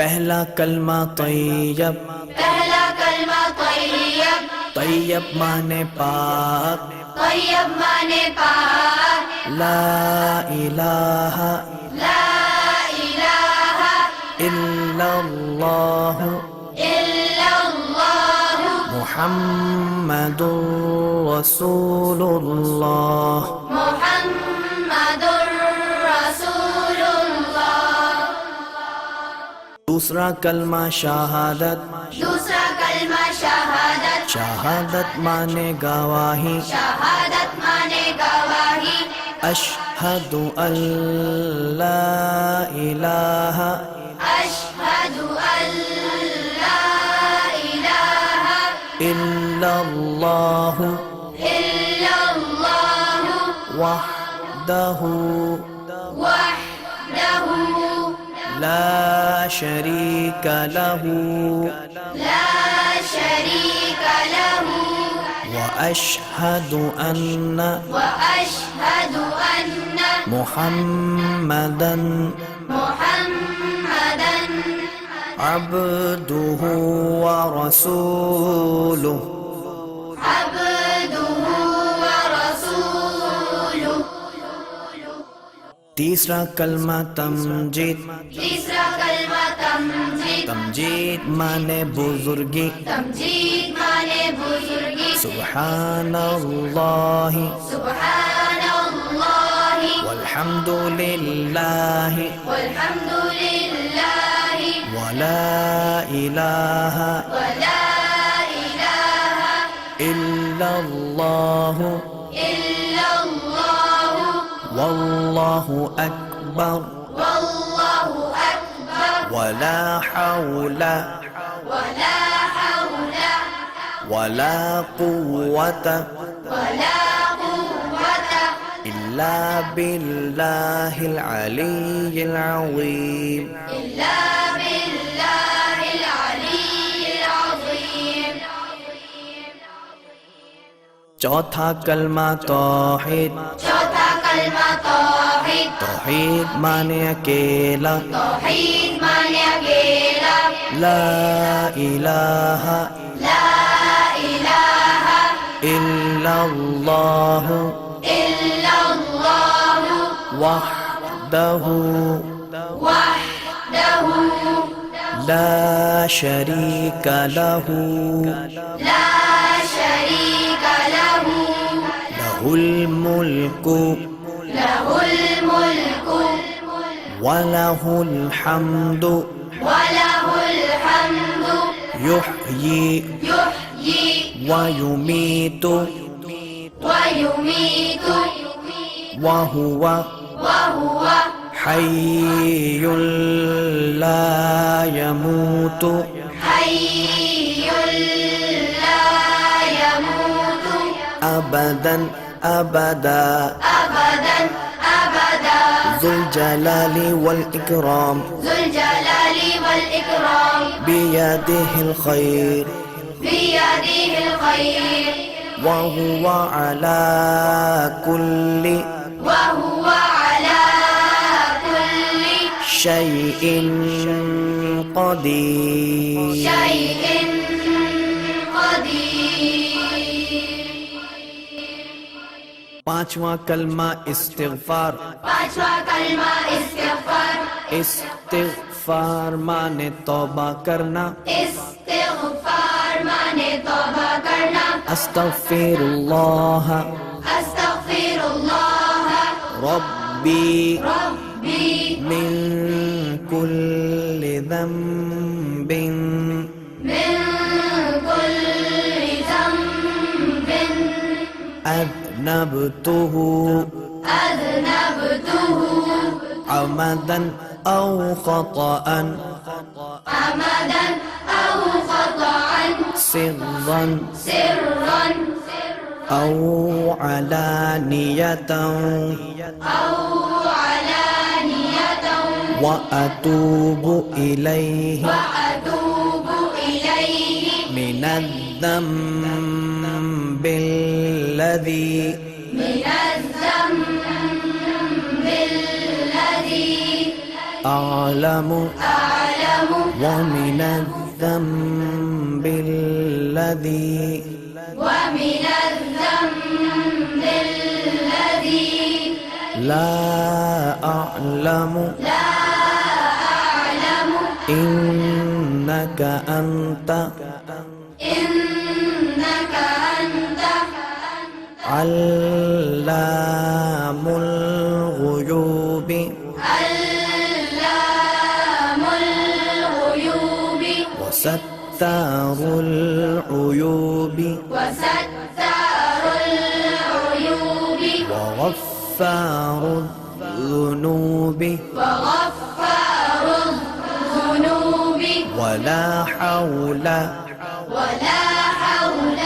पहला कलमा तैयब, पहला कलमा तैयब, तैयब माने पाक, तैयब माने पाक, ला इलाहा ला इलाहा इल्लल्लाह इल्लल्लाह मुहम्मदुर रसूलुल्लाह। मुहम्मदुर रसूलुल्लाह। दूसरा कलमा शहादत, दूसरा कलमा शहादत, शहादत माने गवाही, शहादत माने गवाही, अशहदु अल्ला इलाहा अशहदु अल्ला इलाहा इल्लल्लाह इल्लल्लाह वहदहु वहदहु ला शरीक लहू ला शरीक लहू व अशहदु अन्न वअशहदु अन्न मुहम्मदन मुहम्मदन अब्दुहु व रसूलुहु। अब्दुहु व रसूलुहु। तीसरा कलमा तमजीद, तीसरा कलमा तमजीद, तमजीद माने बुजुर्गी, तमजीद माने बुजुर्गी, सुब्हानल्लाहि सुब्हानल्लाहि वल्हम्दुलिल्लाहि वल्हम्दुलिल्लाहि वला इलाहा वला इलाहा इल्लल्लाह इल्लल्लाह वल्लाहु अकबर वल्लाहु अकबर वला हौला वला हौला वला कुव्वता वला कुव्वता इल्ला बिल्लाहिल अलिय्यिल अज़ीम। इल्ला बिल्लाहिल अलिय्यिल अज़ीम। चौथा कलमा तौहीद, चौथा कलमा तौहीद, तौहीद माने अकेला, तौहीद माने अकेला, ला इलाहा ला इलाहा इल्लल्लाह इल्लल्लाह वहदहु वहदहु ला शरीक लहू ला शरीक लहू लहुल मुल्कु लहुल मुल्कु वलहुल हम्दु वलहुल हम्दु युह्यी युह्यी व युमीतु वयुमीतु वहुवा वहुव हय्युल ला यमूतु हय्युल ला यमूतु अबदन अबदा अबदन अबदा ज़ुल जलाली वल इकराम ज़ुल जलाली वल इकराम बियदिहिल खैर बियदिहिल खैर वहुवा अला कुल्ली वहुव अला कुल्ली शैइन क़दीर। शैइन क़दीर। पांचवा कलमा इस्तिग़फ़ार, पांचवा कलमा इस्तिग़फ़ार, इस्तिग़फ़ार माने तौबा करना, इस्तिग़फ़ार माने तौबा करना, अस्तग़फ़िरुल्लाह अस्तग़फ़िरुल्लाह रब्बी रब्बी मिन कुल्लि ज़ंबिन मिन कुल्लि ज़ंबिन अज़नबतुहु अज़नबतुहु अमदन औ ख़तअन अमदन औ ख़तअन सिर्रन सिर्रन औ अलानियतन औ अलानियतन व अतूबु इलैहि वअतूबु इलैहि मिनज़्ज़म्बिल्लज़ी मिनज़्ज़म्बिल्लज़ी अअलमु अअलमु ومن الذنب الذي ومن الذنب الذي لا أعلم إنك أنت إنك أنت علام الغيوب علام الغيوب وستار العيوب وستار العيوب وغفار الذنوب وغفار الذنوب ولا حول ولا حول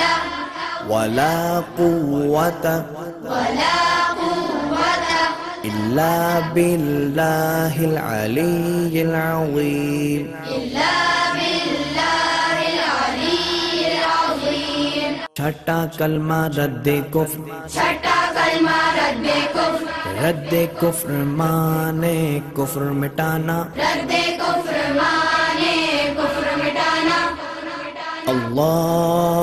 ولا قوة ولا قوة إلا بالله العلي العظيم إلا بالله العلي العظيم छठा कलमा रद्दे कुफ्र छठा कलमा रद्दे कुफ्र रद्दे कुफ्र माने कुफ्र मिटाना रद्दे कुफ्र माने कुफ्र मिटाना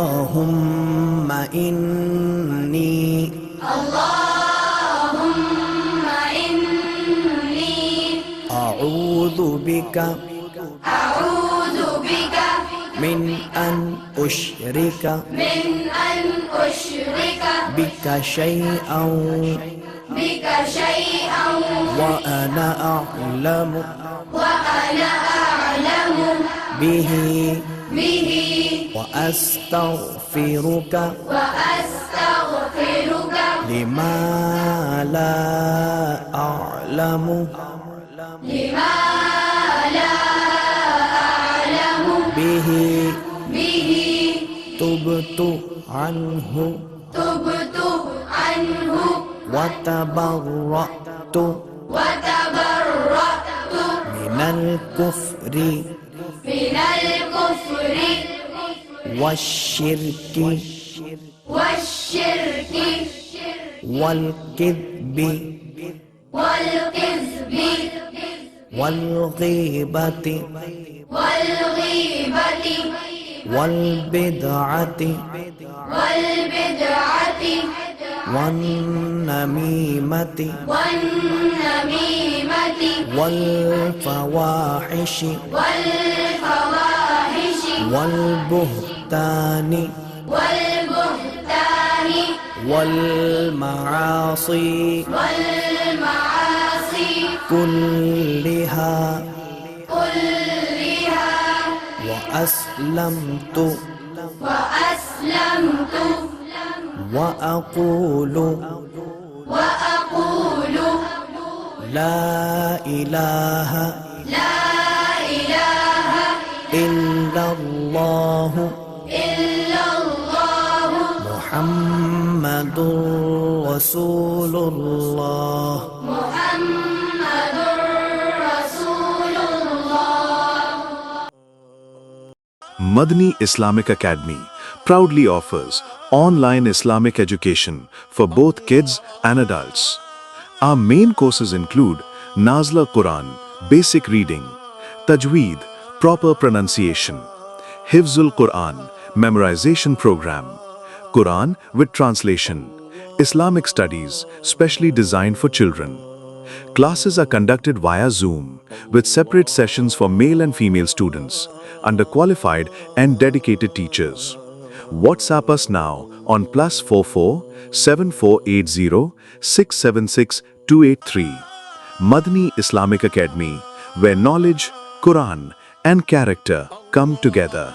अल्लाहुम्मा इन्नी अल्लाहुम्मा इन्नी अऊज़ु बिका अऊज़ु बिका मिन अन उश्रिका मिन अन उश्रिका बिका शैअन बिक शैअन व अना अअलमु وأنا أعلم बिही به وأستغفرك وأستغفرك لما لا أعلم لما لا أعلم به به تبت عنه تبت عنه وتبرأت وتبرأت من الكفر من الكفر والشرك والشرك والكذب والكذب والغيبة والغيبة والبدعة والبدعة والنميمة والنميمة والفواحش والفواحش والبهتان والبهتان والمعاصي والمعاصي كلها كلها وأسلمت وأسلمت وأقول وأقول لا إله لا إله إلا الله إلا الله محمد رسول الله محمد رسول الله. Madani Islamic Academy proudly offers online Islamic education for both kids and adults. Our main courses include Nazla Quran, basic reading, Tajweed, proper pronunciation, Hifzul Quran, memorization program, Quran with translation, Islamic studies, specially designed for children. Classes are conducted via Zoom with separate sessions for male and female students under qualified and dedicated teachers. WhatsApp us now on +44 7480 676 283. Madani Islamic Academy, where knowledge, Quran and character come together.